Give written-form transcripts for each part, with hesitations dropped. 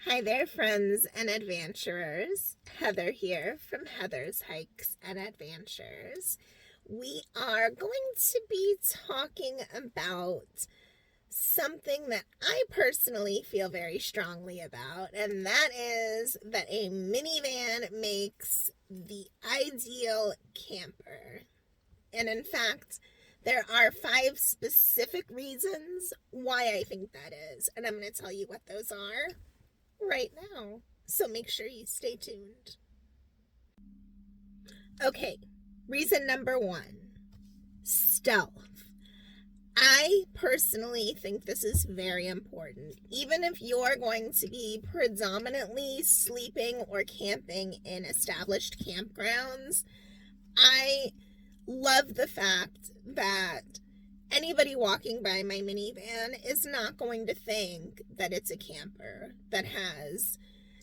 Hi there, friends and adventurers. Heather here from Heather's Hikes and Adventures. We are going to be talking about something that I personally feel very strongly about, and that is that a minivan makes the ideal camper. And in fact, there are 5 specific reasons why I think that is, and I'm going to tell you what those are right now. So make sure you stay tuned. Okay, reason number 1, stealth. I personally think this is very important. Even if you're going to be predominantly sleeping or camping in established campgrounds, I love the fact that anybody walking by my minivan is not going to think that it's a camper that has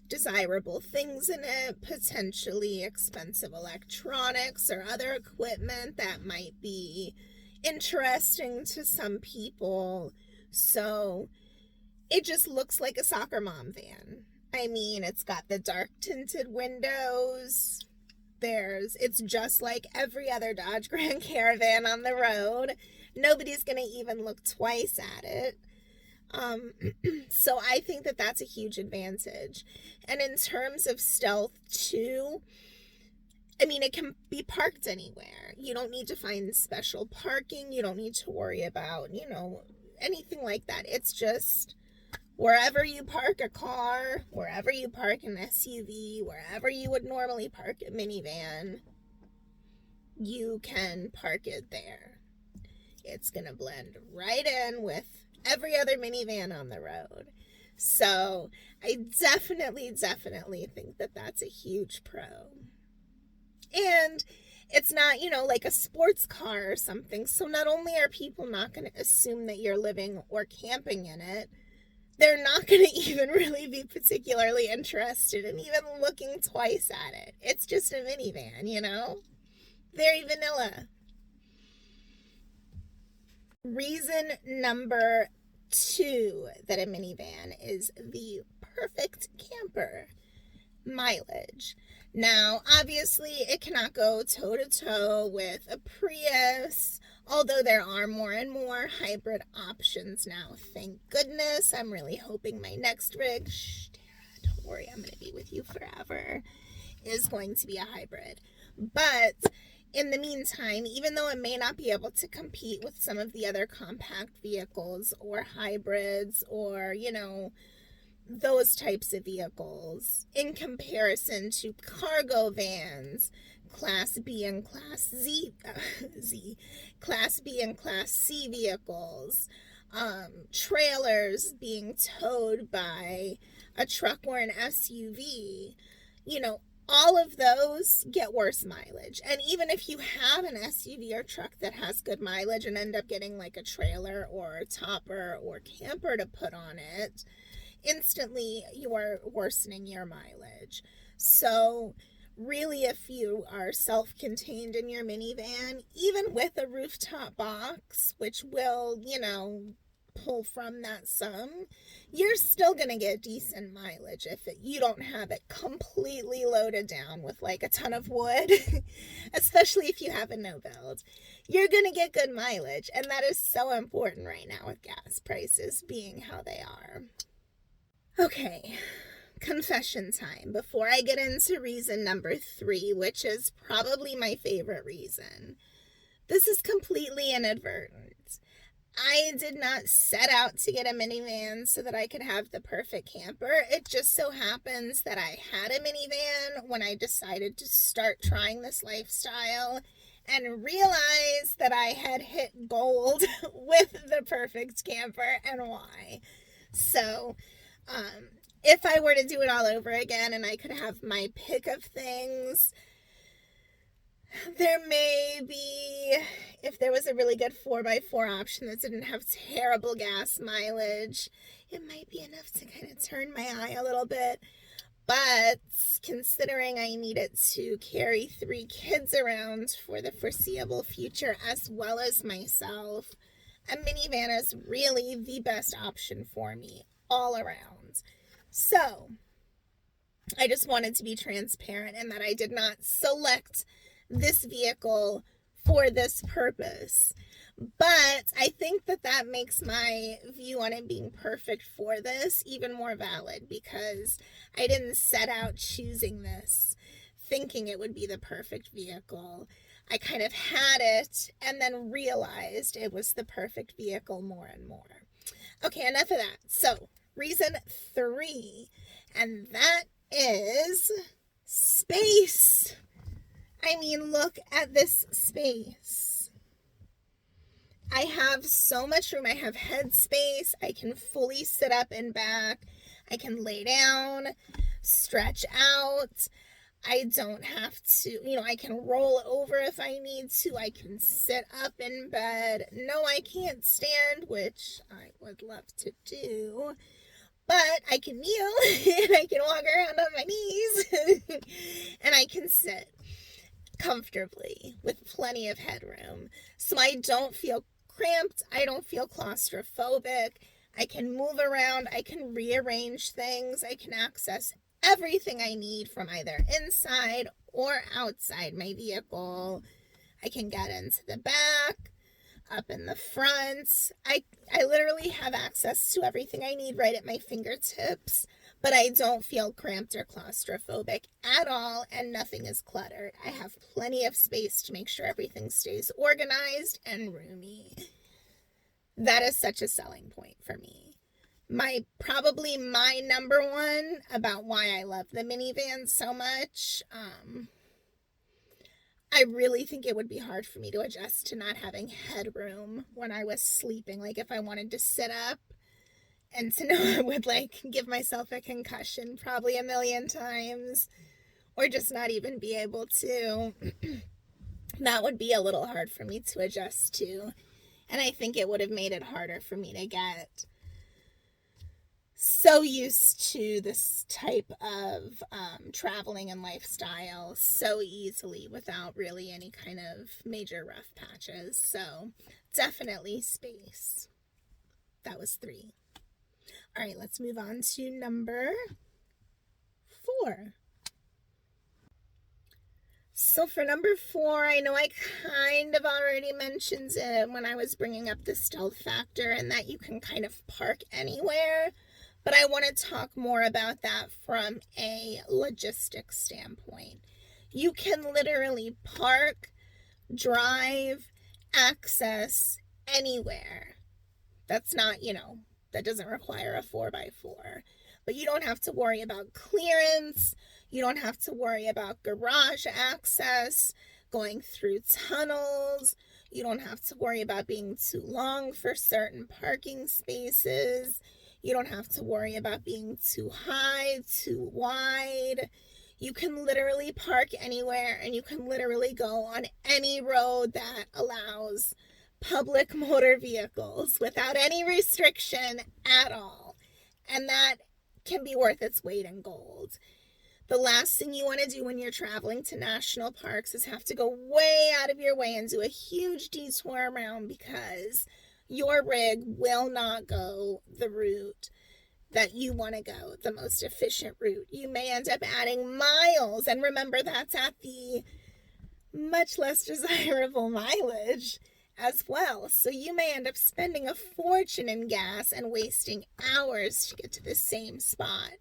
desirable things in it, potentially expensive electronics or other equipment that might be interesting to some people. So it just looks like a soccer mom van. I mean, it's got the dark tinted windows. It's just like every other Dodge Grand Caravan on the road. Nobody's going to even look twice at it. So I think that that's a huge advantage. And in terms of stealth too, I mean, it can be parked anywhere. You don't need to find special parking. You don't need to worry about, anything like that. It's just wherever you park a car, wherever you park an SUV, wherever you would normally park a minivan, you can park it there. It's going to blend right in with every other minivan on the road. So I definitely think that that's a huge pro. And it's not, like a sports car or something. So not only are people not going to assume that you're living or camping in it, they're not going to even really be particularly interested in even looking twice at it. It's just a minivan, Very vanilla. Reason number 2 that a minivan is the perfect camper: mileage. Now, obviously, it cannot go toe-to-toe with a Prius, although there are more and more hybrid options now. Thank goodness. I'm really hoping my next rig, Tara, don't worry, I'm going to be with you forever, is going to be a hybrid. But in the meantime, even though it may not be able to compete with some of the other compact vehicles or hybrids or, those types of vehicles, in comparison to cargo vans, Class B and Class Class B and Class C vehicles, trailers being towed by a truck or an SUV, all of those get worse mileage. And even if you have an SUV or truck that has good mileage and end up getting like a trailer or a topper or camper to put on it, instantly you are worsening your mileage. So really, if you are self-contained in your minivan, even with a rooftop box, which will, pull from that sum, you're still going to get decent mileage if you don't have it completely loaded down with like a ton of wood, especially if you have a no build. You're going to get good mileage, and that is so important right now with gas prices being how they are. Okay, confession time before I get into reason number 3, which is probably my favorite reason. This is completely inadvertent. I did not set out to get a minivan so that I could have the perfect camper. It just so happens that I had a minivan when I decided to start trying this lifestyle and realized that I had hit gold with the perfect camper and why. So, if I were to do it all over again and I could have my pick of things, there may be, if there was a really good 4x4 option that didn't have terrible gas mileage, it might be enough to kind of turn my eye a little bit. But considering I needed to carry 3 kids around for the foreseeable future as well as myself, a minivan is really the best option for me all around. So I just wanted to be transparent in that I did not select this vehicle for this purpose. But I think that that makes my view on it being perfect for this even more valid, because I didn't set out choosing this thinking it would be the perfect vehicle. I kind of had it and then realized it was the perfect vehicle more and more. Okay, enough of that. So, reason 3, and that is space. I mean, look at this space. I have so much room. I have head space. I can fully sit up and back. I can lay down, stretch out. I don't have to, I can roll over if I need to. I can sit up in bed. No, I can't stand, which I would love to do. But I can kneel and I can walk around on my knees and I can sit comfortably with plenty of headroom. So I don't feel cramped. I don't feel claustrophobic. I can move around. I can rearrange things. I can access everything I need from either inside or outside my vehicle. I can get into the back, up in the front. I literally have access to everything I need right at my fingertips, but I don't feel cramped or claustrophobic at all, and nothing is cluttered. I have plenty of space to make sure everything stays organized and roomy. That is such a selling point for me. Probably my number one about why I love the minivan so much. I really think it would be hard for me to adjust to not having headroom when I was sleeping. Like if I wanted to sit up, and to know I would give myself a concussion probably a million times, or just not even be able to. That would be a little hard for me to adjust to. And I think it would have made it harder for me to get so used to this type of traveling and lifestyle so easily without really any kind of major rough patches. So definitely space. That was 3. All right, let's move on to number 4. So for number 4, I know I kind of already mentioned it when I was bringing up the stealth factor and that you can kind of park anywhere. But I want to talk more about that from a logistics standpoint. You can literally park, drive, access anywhere. That's not, that doesn't require a 4x4. But you don't have to worry about clearance. You don't have to worry about garage access, going through tunnels. You don't have to worry about being too long for certain parking spaces. You don't have to worry about being too high, too wide. You can literally park anywhere, and you can literally go on any road that allows public motor vehicles without any restriction at all. And that can be worth its weight in gold. The last thing you want to do when you're traveling to national parks is have to go way out of your way and do a huge detour around, because your rig will not go the route that you want to go, the most efficient route. You may end up adding miles, and remember, that's at the much less desirable mileage as well. So you may end up spending a fortune in gas and wasting hours to get to the same spot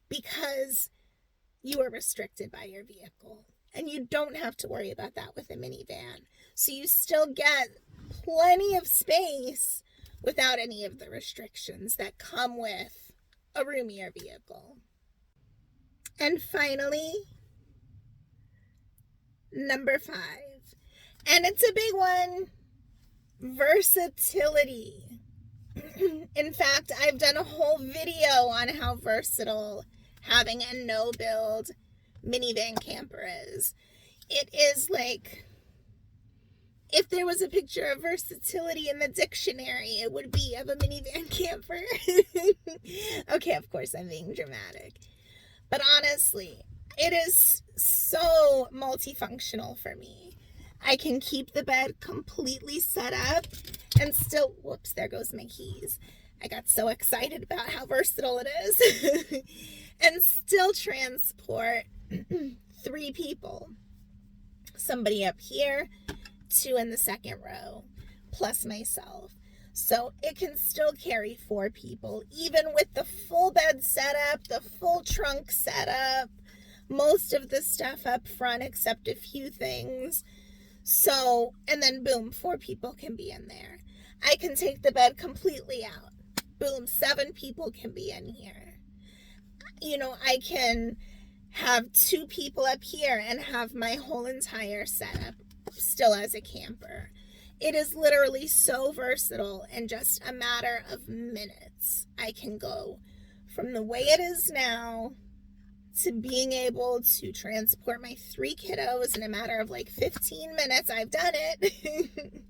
because you are restricted by your vehicle. And you don't have to worry about that with a minivan. So you still get plenty of space without any of the restrictions that come with a roomier vehicle. And finally, number 5. And it's a big one. Versatility. In fact, I've done a whole video on how versatile having a no-build minivan camper is. It is like, if there was a picture of versatility in the dictionary, it would be of a minivan camper. Okay, of course, I'm being dramatic. But honestly, it is so multifunctional for me. I can keep the bed completely set up and still, whoops, there goes my keys, I got so excited about how versatile it is. And still transport 3 people. Somebody up here, 2 in the second row, plus myself. So it can still carry 4 people, even with the full bed setup, the full trunk setup, most of the stuff up front except a few things. So, and then boom, 4 people can be in there. I can take the bed completely out. Boom, 7 people can be in here. You know, I can have 2 people up here and have my whole entire setup still as a camper. It is literally so versatile. In just a matter of minutes, I can go from the way it is now to being able to transport my 3 kiddos in a matter of like 15 minutes. I've done it.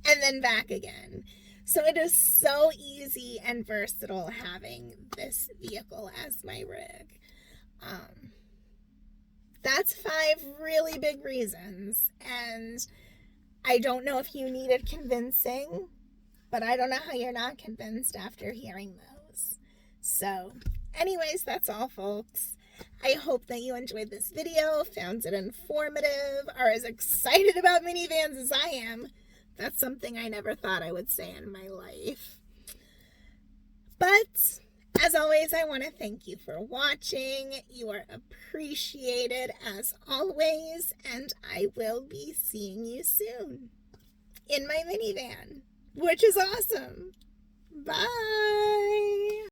And then back again. So it is so easy and versatile having this vehicle as my rig. That's 5 really big reasons. And I don't know if you needed convincing, but I don't know how you're not convinced after hearing those. So anyways, that's all, folks. I hope that you enjoyed this video, found it informative, are as excited about minivans as I am. That's something I never thought I would say in my life. But as always, I want to thank you for watching. You are appreciated as always, and I will be seeing you soon in my minivan, which is awesome. Bye.